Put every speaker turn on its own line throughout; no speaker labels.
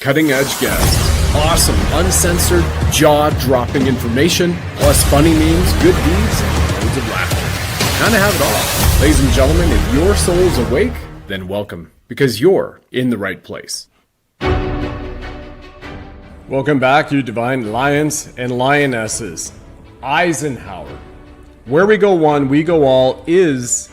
cutting-edge guests, awesome, uncensored, jaw-dropping information, plus funny memes, good deeds, and loads of laughter. Kind of have it all. Ladies and gentlemen, if your soul's awake, then welcome, because you're in the right place. Welcome back, you divine lions and lionesses. Eisenhower. Where we go one, we go all is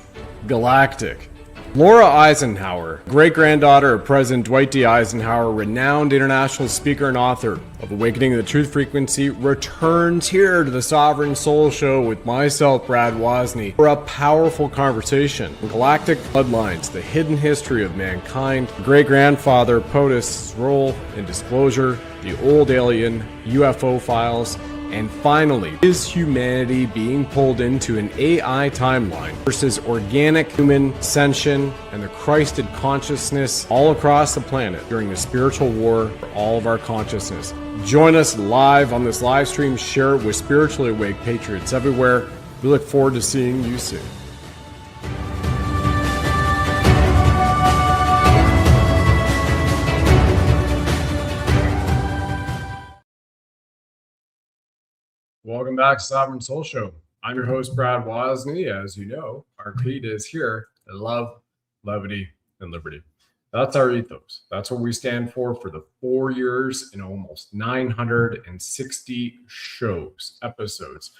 galactic. Laura Eisenhower, great-granddaughter of President Dwight D. Eisenhower, renowned international speaker and author of Awakening the Truth Frequency, returns here to the Sovereign Soul Show with myself, Brad Wozny, for a powerful conversation. Galactic Bloodlines, the hidden history of mankind, great-grandfather POTUS's role in disclosure, the old alien, UFO files, and finally, is humanity being pulled into an AI timeline versus organic human ascension and the Christed consciousness all across the planet during the spiritual war for all of our consciousness? Join us live on this live stream. Share it with spiritually awake patriots everywhere. We look forward to seeing you soon. Welcome back to Sovereign Soul Show. I'm your host, Brad Wozny. As you know, our creed is here: love, levity, and liberty. That's our ethos. That's what we stand for the 4 years and almost 960 shows, episodes.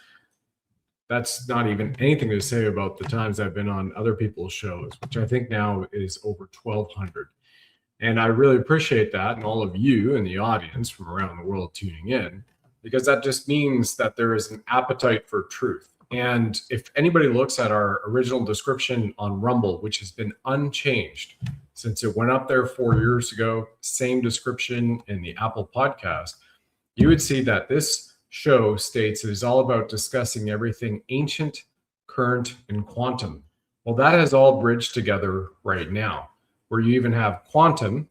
That's not even anything to say about the times I've been on other people's shows, which I think now is over 1,200. And I really appreciate that, and all of you in the audience from around the world tuning in, because that just means that there is an appetite for truth. And if anybody looks at our original description on Rumble, which has been unchanged since it went up there 4 years ago, same description in the Apple podcast, you would see that this show states it is all about discussing everything ancient, current, and quantum. Well, that has all bridged together right now, where you even have quantum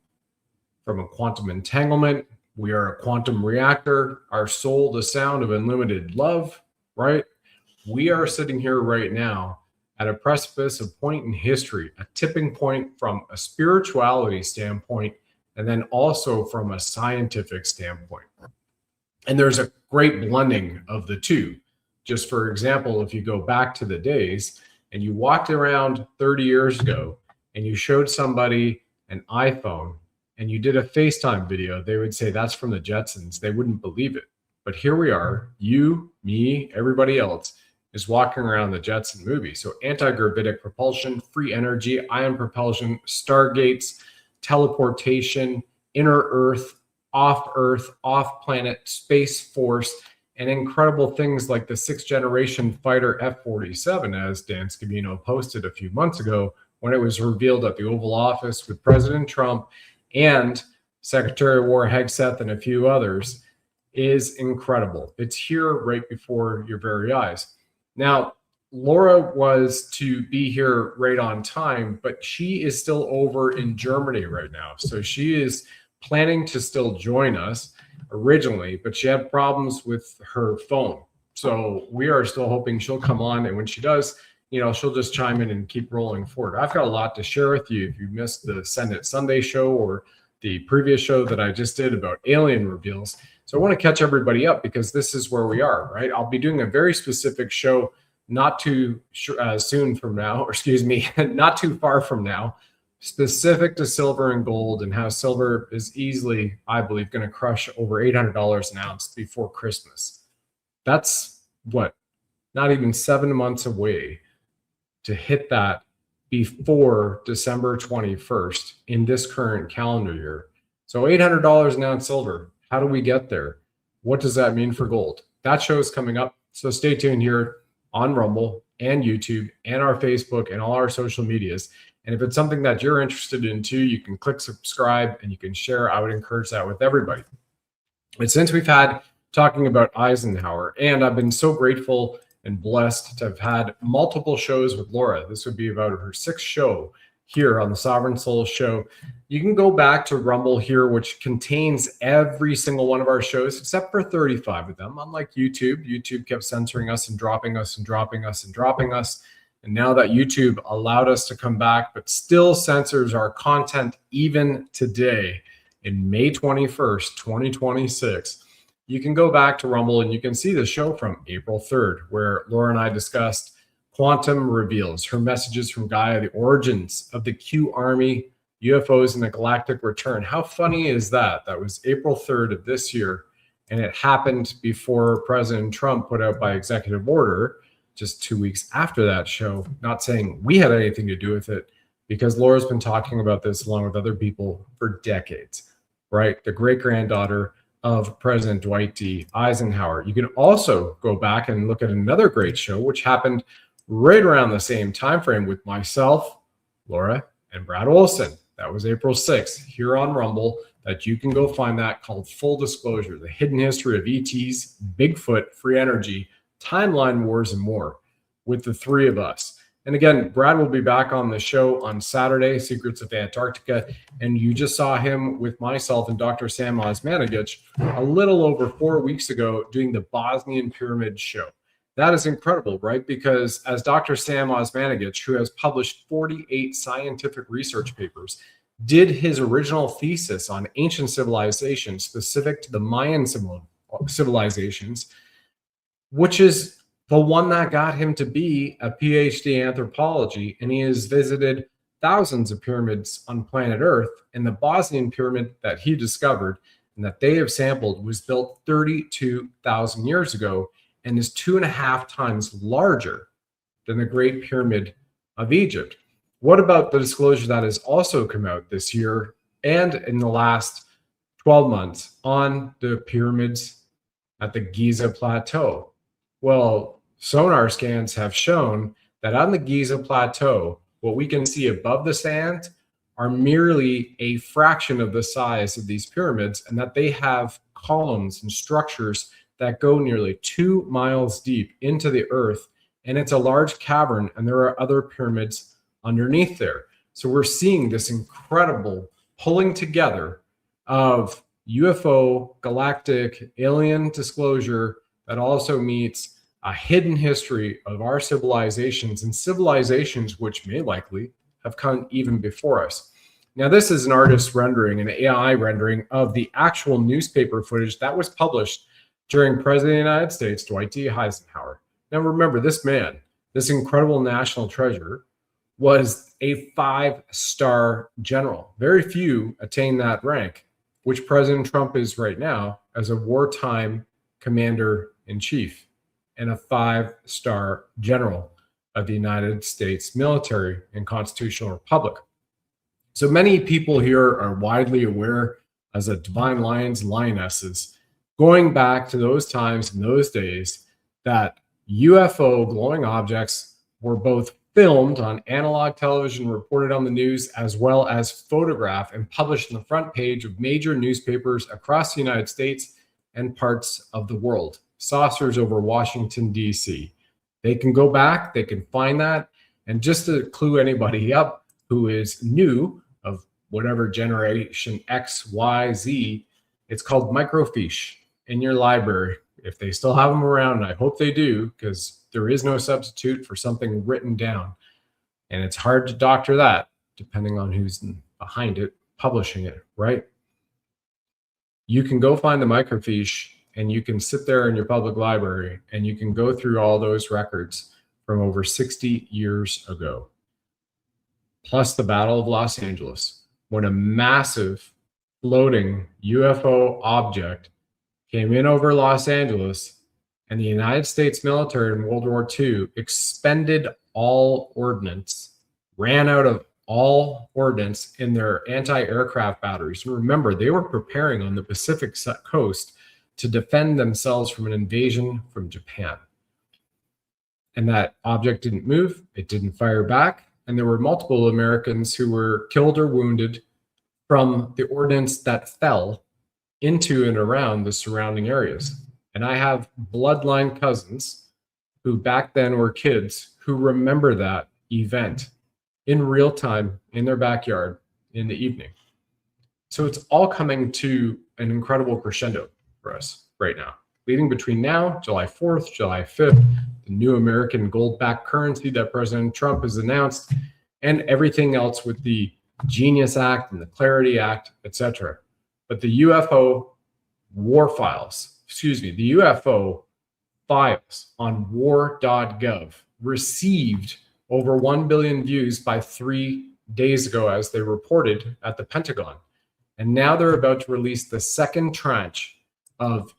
from a quantum entanglement. We are a quantum reactor, our soul, the sound of unlimited love, right? We are sitting here right now at a precipice, a point in history, a tipping point from a spirituality standpoint, and then also from a scientific standpoint. And there's a great blending of the two. Just for example, if you go back to the days and you walked around 30 years ago and you showed somebody an iPhone and you did a FaceTime video, they would say that's from the Jetsons. They wouldn't believe it. But here we are, you, me, everybody else is walking around the Jetson movie. So anti-gravitic propulsion, free energy, ion propulsion, stargates, teleportation, inner Earth, off planet, space force, and incredible things like the 6th generation fighter F-47, as Dan Scavino posted a few months ago when it was revealed at the Oval Office with President Trump and Secretary of War Hegseth and a few others, is incredible. It's here right before your very eyes. Now, Laura was to be here right on time, but she is still over in Germany right now. So she is planning to still join us originally, but she had problems with her phone. So we are still hoping she'll come on, and when she does, she'll just chime in and keep rolling forward. I've got a lot to share with you. If you missed the Send It Sunday show or the previous show that I just did about alien reveals. So I want to catch everybody up because this is where we are, right? I'll be doing a very specific show not too soon from now, or excuse me, not too far from now, specific to silver and gold and how silver is easily, I believe, going to crush over $800 an ounce before Christmas. That's what, not even 7 months away to hit that before December 21st in this current calendar year. So $800 an ounce silver. How do we get there? What does that mean for gold? That show is coming up. So stay tuned here on Rumble and YouTube and our Facebook and all our social medias. And if it's something that you're interested in too, you can click subscribe and you can share. I would encourage that with everybody. But since we've had talking about Eisenhower, and I've been so grateful and blessed to have had multiple shows with Laura. This would be about her 6th show here on the Sovereign Soul Show. You can go back to Rumble here, which contains every single one of our shows, except for 35 of them. Unlike YouTube, YouTube kept censoring us and dropping us and dropping us and dropping us. And now that YouTube allowed us to come back, but still censors our content even today, in May 21st, 2026. You can go back to Rumble and you can see the show from April 3rd, where Laura and I discussed quantum reveals, her messages from Gaia, the origins of the Q Army, UFOs, and the galactic return. How funny is that? That was April 3rd of this year, and it happened before President Trump put out by executive order just 2 weeks after that show, not saying we had anything to do with it, because Laura's been talking about this along with other people for decades, right? The great-granddaughter of President Dwight D. Eisenhower. You can also go back and look at another great show, which happened right around the same time frame with myself, Laura, and Brad Wozny. That was April 6th here on Rumble, that you can go find, that called Full Disclosure, the hidden history of ETs, Bigfoot, free energy, timeline wars, and more, with the three of us. And again, Brad will be back on the show on Saturday, Secrets of Antarctica. And you just saw him with myself and Dr. Sam Osmanagich a little over 4 weeks ago doing the Bosnian Pyramid show. That is incredible, right? Because as Dr. Sam Osmanagich, who has published 48 scientific research papers, did his original thesis on ancient civilizations specific to the Mayan civilizations, which is the one that got him to be a PhD in anthropology, and he has visited thousands of pyramids on planet Earth. And the Bosnian pyramid that he discovered and that they have sampled was built 32,000 years ago and is 2.5 times larger than the Great Pyramid of Egypt. What about the disclosure that has also come out this year and in the last 12 months on the pyramids at the Giza Plateau? Well, sonar scans have shown that on the Giza Plateau, what we can see above the sand are merely a fraction of the size of these pyramids, and that they have columns and structures that go nearly 2 miles deep into the earth. And it's a large cavern, and there are other pyramids underneath there. So we're seeing this incredible pulling together of UFO, galactic, alien disclosure that also meets a hidden history of our civilizations, and civilizations which may likely have come even before us. Now, this is an artist's rendering, an AI rendering of the actual newspaper footage that was published during President of the United States, Dwight D. Eisenhower. Now, remember, this man, this incredible national treasure, was a 5-star general. Very few attain that rank, which President Trump is right now, as a wartime commander-in-chief and a 5-star general of the United States military and constitutional republic. So many people here are widely aware as a divine lions and lionesses, going back to those times and those days, that UFO glowing objects were both filmed on analog television, reported on the news, as well as photographed and published on the front page of major newspapers across the United States and parts of the world. Saucers over Washington, D.C. They can go back, they can find that. And just to clue anybody up who is new, of whatever generation X, Y, Z, it's called microfiche in your library. If they still have them around, and I hope they do, because there is no substitute for something written down. And it's hard to doctor that, depending on who's behind it, publishing it, right? You can go find the microfiche, and you can sit there in your public library, and you can go through all those records from over 60 years ago. Plus the Battle of Los Angeles, when a massive floating UFO object came in over Los Angeles, and the United States military in World War II expended all ordnance, ran out of all ordnance in their anti-aircraft batteries. And remember, they were preparing on the Pacific coast to defend themselves from an invasion from Japan. And that object didn't move, it didn't fire back, and there were multiple Americans who were killed or wounded from the ordnance that fell into and around the surrounding areas. And I have bloodline cousins who back then were kids who remember that event in real time in their backyard in the evening. So it's all coming to an incredible crescendo for us right now. Leading between now, July 4th, July 5th, the new American gold-backed currency that President Trump has announced, and everything else with the Genius Act and the Clarity Act, etc. but the UFO war files, the UFO files on war.gov received over 1 billion views by 3 days ago, as they reported at the Pentagon. And now they're about to release the second tranche of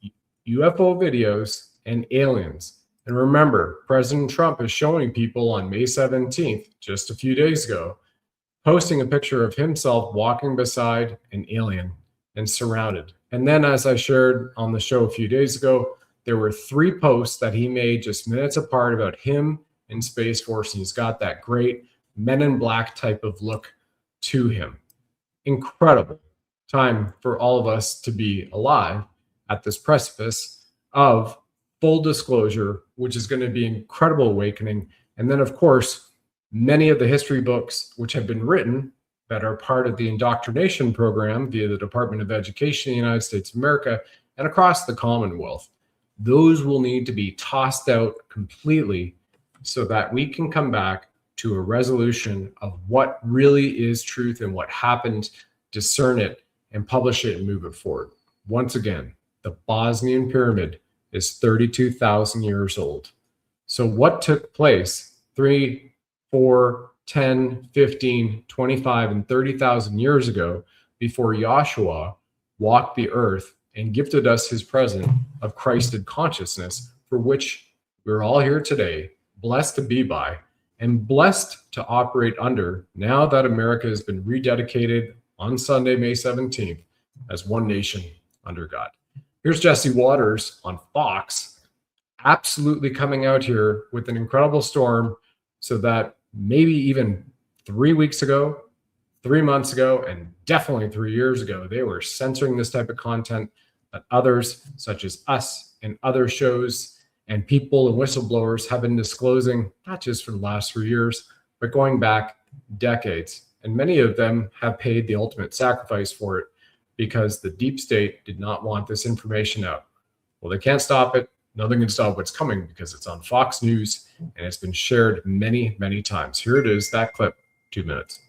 UFO videos and aliens. And remember, President Trump is showing people on May 17th, just a few days ago, posting a picture of himself walking beside an alien and surrounded. And then, as I shared on the show a few days ago, there were 3 posts that he made just minutes apart about him and Space Force. And he's got that great Men in Black type of look to him. Incredible time for all of us to be alive at this precipice of full disclosure, which is going to be an incredible awakening. And then, of course, many of the history books which have been written that are part of the indoctrination program via the Department of Education in the United States of America and across the Commonwealth, those will need to be tossed out completely so that we can come back to a resolution of what really is truth and what happened, discern it, and publish it and move it forward. Once again, the Bosnian pyramid is 32,000 years old. So what took place 3, 4, 10, 15, 25, and 30,000 years ago before Yahshua walked the earth and gifted us his present of Christed consciousness, for which we're all here today, blessed to be by, and blessed to operate under, now that America has been rededicated on Sunday, May 17th, as one nation under God. Here's Jesse Waters on Fox, absolutely coming out here with an incredible storm, so that maybe even 3 weeks ago, 3 months ago, and definitely 3 years ago, they were censoring this type of content that others, such as us and other shows and people and whistleblowers, have been disclosing, not just for the last 3 years, but going back decades. And many of them have paid the ultimate sacrifice for it because the deep state did not want this information out. Well, they can't stop it. Nothing can stop what's coming because it's on Fox News and it's been shared many, many times. Here it is, that clip, 2 minutes.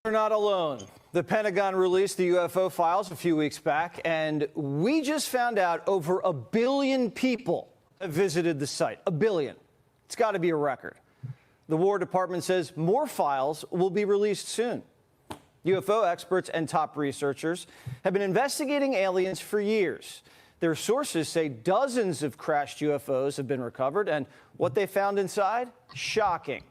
We're not alone. The Pentagon released the UFO files a few weeks back, and we just found out over 1 billion people have visited the site. 1 billion. It's got to be a record. The War Department says more files will be released soon. UFO experts and top researchers have been investigating aliens for years. Their sources say dozens of crashed UFOs have been recovered, and what they found inside? Shocking.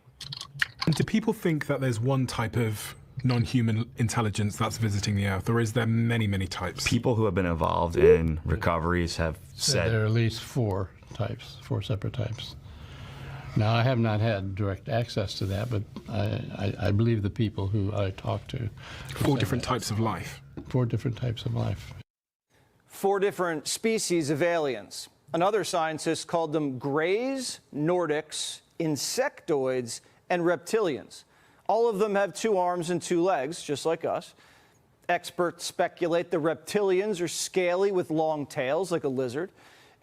Do people think that there's one type of non-human intelligence that's visiting the Earth, or is there many, many types?
People who have been involved in recoveries have said
there are at least 4 types, 4 separate types. Now, I have not had direct access to that, but I believe the people who I talked to.
4 different types of life.
4 different types of life.
4 different species of aliens. Another scientist called them greys, Nordics, insectoids, and reptilians. All of them have 2 arms and 2 legs, just like us. Experts speculate the reptilians are scaly with long tails, like a lizard.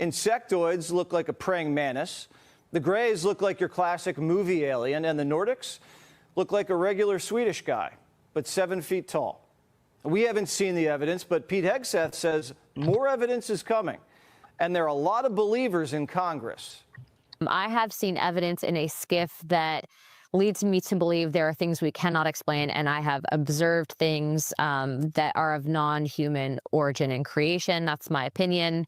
Insectoids look like a praying mantis. The greys look like your classic movie alien, and the Nordics look like a regular Swedish guy, but 7 feet tall. We haven't seen the evidence, but Pete Hegseth says more evidence is coming, and there are a lot of believers in Congress.
I have seen evidence in a skiff that leads me to believe there are things we cannot explain, and I have observed things that are of non-human origin and creation. That's my opinion.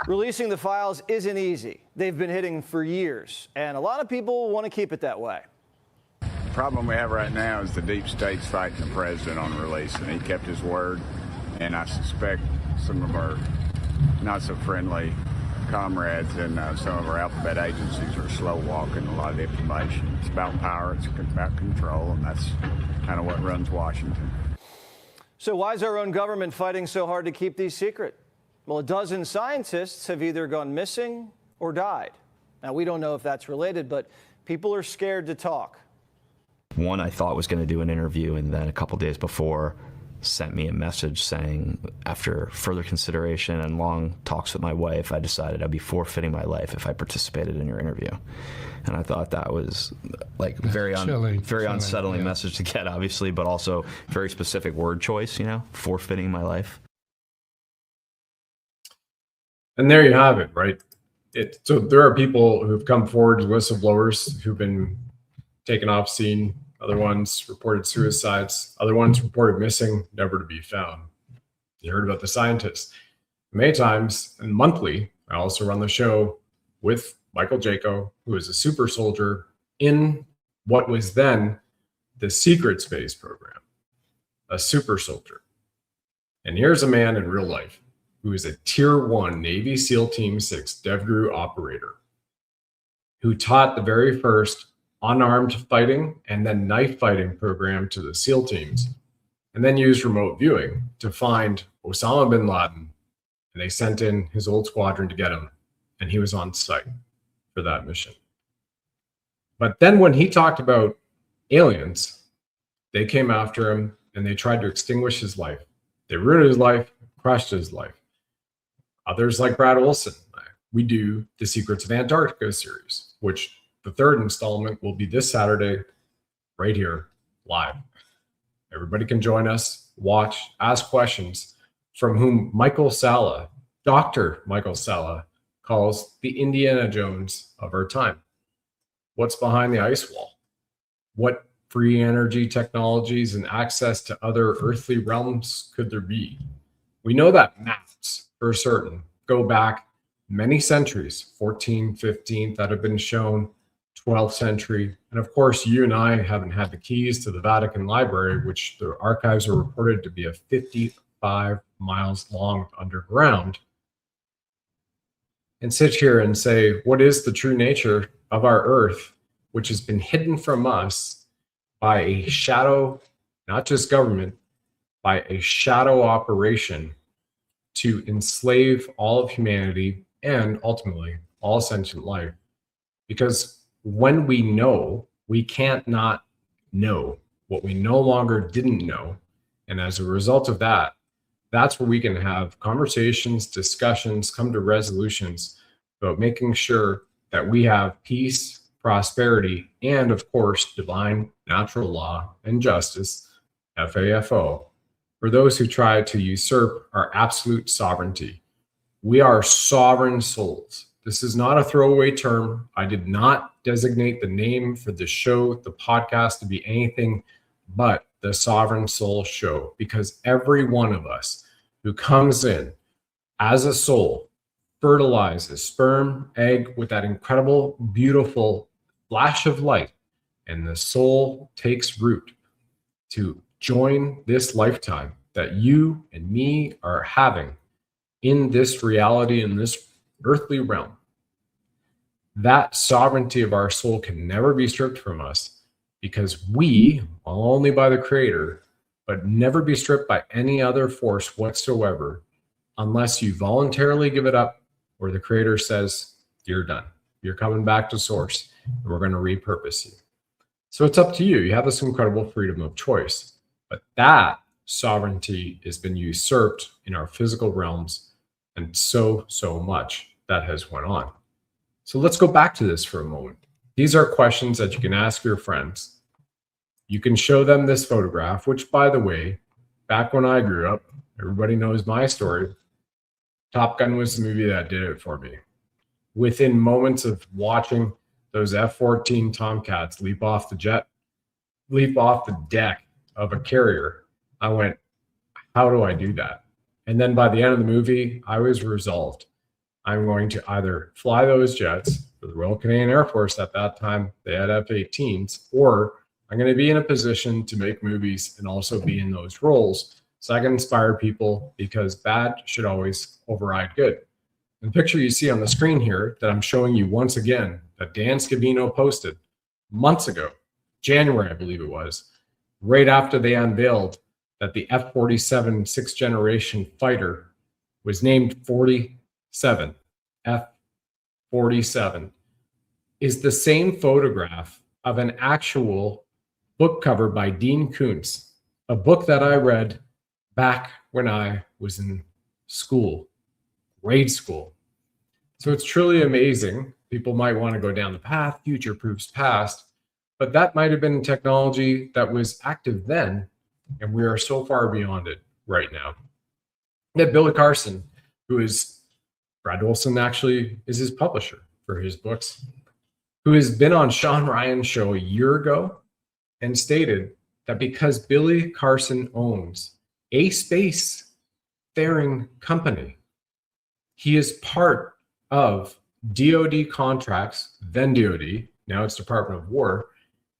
Releasing the files isn't easy. They've been hidden for years, and a lot of people want to keep it that way.
The problem we have right now is the deep state's fighting the president on release, and he kept his word, and I suspect some of our not so friendly comrades and some of our alphabet agencies are slow walking a lot of the information. It's about power, it's about control, and that's kind of what runs Washington.
So why is our own government fighting so hard to keep these secret? Well, a dozen scientists have either gone missing or died. Now, we don't know if that's related, but people are scared to talk.
one I thought was going to do an interview, and then a couple days before sent me a message saying, after further consideration and long talks with my wife, I decided I'd be forfeiting my life if I participated in your interview. And I thought that was like very unsettling message to get, obviously, but also very specific word choice, you know, forfeiting my life.
And there you have it, right? So there are people who've come forward, whistleblowers who've been taken off scene. Other ones reported suicides. Other ones reported missing, never to be found. You heard about the scientists. Many times and monthly, I also run the show with Michael Jaco, who is a super soldier in what was then the secret space program, a super soldier. And here's a man in real life who is a Tier 1 Navy SEAL Team 6 DevGru operator who taught the very first unarmed fighting and then knife fighting program to the SEAL teams, and then used remote viewing to find Osama bin Laden. And they sent in his old squadron to get him, and he was on site for that mission. But then when he talked about aliens, they came after him and they tried to extinguish his life. They ruined his life, crushed his life. Others like Brad Wozny, we do the Secrets of Antarctica series, which the third installment will be this Saturday right here live. Everybody can join us, watch, ask questions from whom Michael Salla, Dr. Michael Salla, calls the Indiana Jones of our time. What's behind the ice wall? What free energy technologies and access to other earthly realms could there be? We know that maps, for certain, go back many centuries, 14th, 15th, that have been shown, 12th century. And of course, you and I haven't had the keys to the Vatican Library, which the archives are reported to be 55 miles long underground, and sit here and say, what is the true nature of our Earth, which has been hidden from us by a shadow, not just government, by a shadow operation to enslave all of humanity and ultimately all sentient life? Because when we know, we can't not know what we no longer didn't know. And as a result of that, that's where we can have conversations, discussions, come to resolutions about making sure that we have peace, prosperity, and of course, divine natural law and justice, FAFO, for those who try to usurp our absolute sovereignty. We are sovereign souls. This is not a throwaway term. I did not designate the name for the show, the podcast, to be anything but the Sovereign Soul Show, because every one of us who comes in as a soul fertilizes sperm, egg with that incredible, beautiful flash of light, and the soul takes root to join this lifetime that you and me are having in this reality, in this earthly realm. That sovereignty of our soul can never be stripped from us, because we, only by the Creator, but never be stripped by any other force whatsoever, unless you voluntarily give it up, or the Creator says, you're done. You're coming back to source, and we're going to repurpose you. So it's up to you. You have this incredible freedom of choice. But that sovereignty has been usurped in our physical realms, and so much that has went on. So let's go back to this for a moment. These are questions that you can ask your friends. You can show them this photograph, which, by the way, back when I grew up, everybody knows my story. Top Gun was the movie that did it for me. Within moments of watching those F-14 Tomcats leap off the deck of a carrier, I went, how do I do that? And then by the end of the movie, I was resolved. I'm going to either fly those jets for the Royal Canadian Air Force. At that time, they had F-18s, or I'm going to be in a position to make movies and also be in those roles so I can inspire people, because bad should always override good. The picture you see on the screen here that I'm showing you once again, that Dan Scavino posted months ago, January, I believe it was, right after they unveiled that the F-47 sixth generation fighter was named 47, F-47, is the same photograph of an actual book cover by Dean Koontz, a book that I read back when I was in school, grade school. So it's truly amazing. People might want to go down the path, future proofs past, but that might have been technology that was active then, and we are so far beyond it right now. That Billy Carson, who is Brad Wozny actually is his publisher for his books, who has been on Sean Ryan's show a year ago and stated that because Billy Carson owns a space-faring company, he is part of DoD contracts, then DoD, now it's Department of War,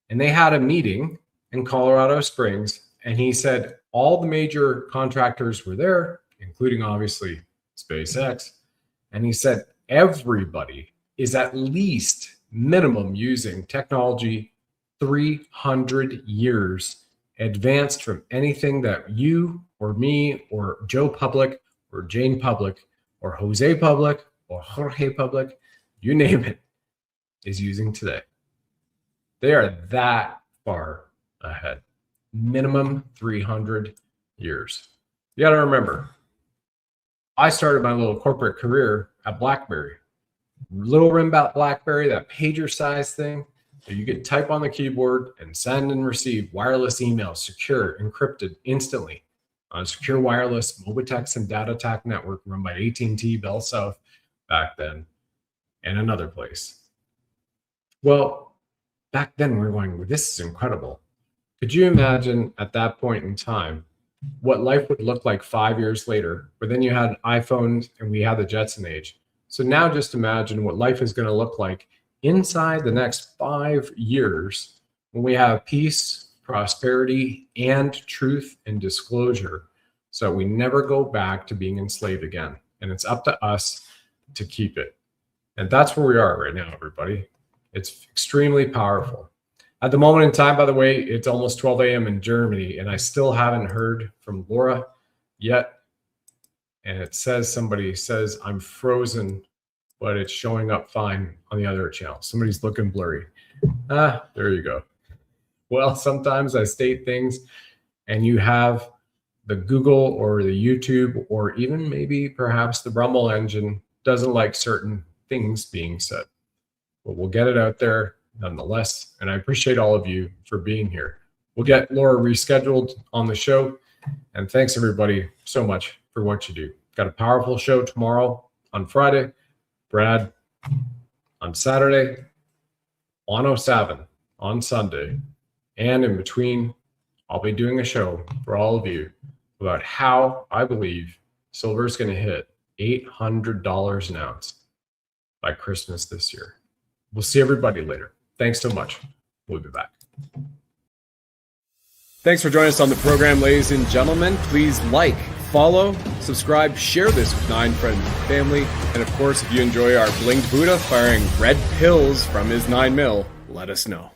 and they had a meeting in Colorado Springs, and he said all the major contractors were there, including obviously SpaceX, and he said everybody is at least minimum using technology 300 years advanced from anything that you or me or Joe Public or Jane Public or Jose Public or Jorge Public, you name it, is using today. They are that far ahead. Minimum 300 years. You got to remember, I started my little corporate career at BlackBerry. Little rim BlackBerry, that pager size thing that you could type on the keyboard and send and receive wireless emails, secure, encrypted instantly on a secure wireless BIOTECH and DataTech network run by AT&T Bell South back then, and another place. Well, back then we were going, this is incredible. Could you imagine at that point in time what life would look like 5 years later, where then you had iPhones and we had the Jetson age? So now just imagine what life is going to look like inside the next 5 years when we have peace, prosperity, and truth and disclosure, so we never go back to being enslaved again. And it's up to us to keep it. And that's where we are right now, everybody. It's extremely powerful. At the moment in time, by the way, it's almost 12 a.m. in Germany, and I still haven't heard from Laura yet. And it says, somebody says, I'm frozen, but it's showing up fine on the other channel. Somebody's looking blurry. There you go. Well, sometimes I state things and you have the Google or the YouTube or even maybe perhaps the Rumble engine doesn't like certain things being said. But we'll get it out there nonetheless. And I appreciate all of you for being here. We'll get Laura rescheduled on the show. And thanks everybody so much for what you do. Got a powerful show tomorrow on Friday, Brad on Saturday, 107 on Sunday, and in between, I'll be doing a show for all of you about how I believe silver is going to hit $800 an ounce by Christmas this year. We'll see everybody later. Thanks so much. We'll be back. Thanks for joining us on the program, ladies and gentlemen. Please like, follow, subscribe, share this with 9 friends and family. And of course, if you enjoy our blinged Buddha firing red pills from his 9mm, let us know.